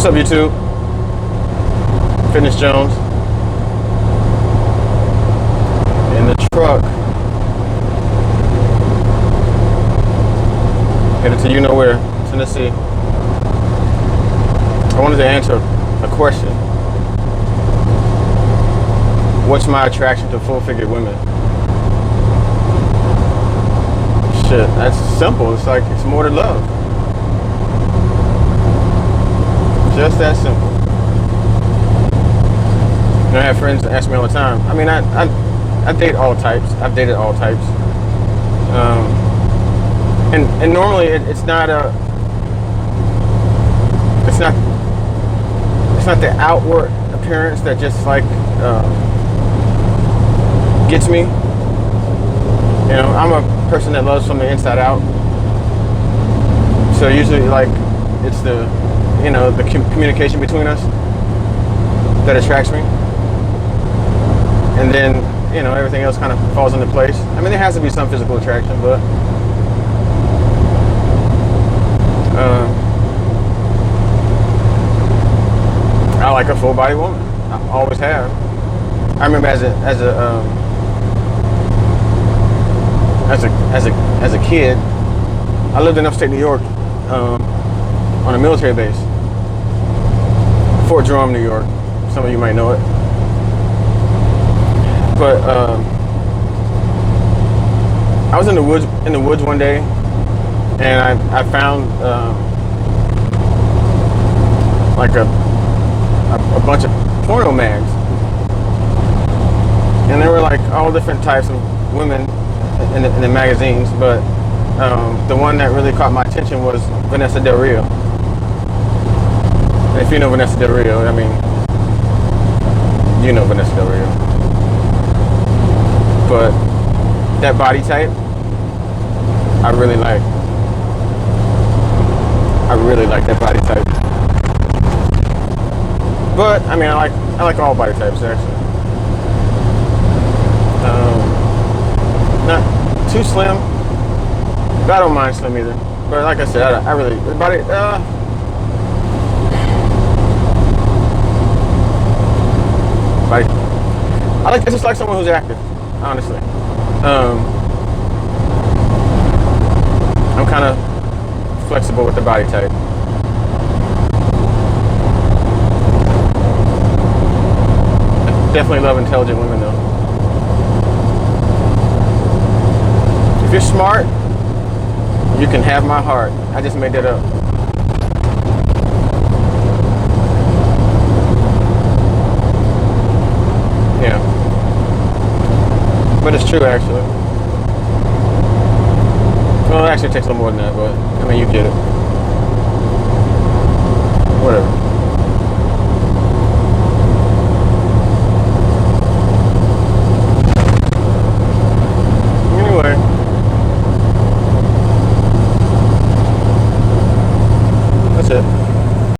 What's up, YouTube? Fitness Jones in the truck, headed to you-know-where, Tennessee. I wanted to answer a question. What's my attraction to full-figured women? Shit, that's simple. It's like, it's more to love. Just that simple. I have friends that ask me all the time. I mean, I date all types. I've dated all types. And normally it's not the outward appearance that just like gets me. You know, I'm a person that loves from the inside out. So usually, like, it's the communication between us that attracts me. And then, everything else kind of falls into place. I mean, there has to be some physical attraction, but I like a full-body woman. I always have. I remember as a kid, I lived in upstate New York on a military base, Fort Drum, New York. Some of you might know it. But I was in the woods one day, and I found like a bunch of porno mags, and there were like all different types of women in the magazines, but the one that really caught my attention was Vanessa Del Rio. And if you know Vanessa Del Rio, I mean, you know Vanessa Del Rio. But that body type, I really like. I really like that body type. But I mean, I like all body types actually. Not too slim, but I don't mind slim either. But like I said, I really the body. I just like someone who's active. Honestly, I'm kind of flexible with the body type. I definitely love intelligent women though. If you're smart, you can have my heart. I just made that up. Yeah. But it's true, actually. Well, it actually takes a little more than that, but I mean, you get it. Whatever.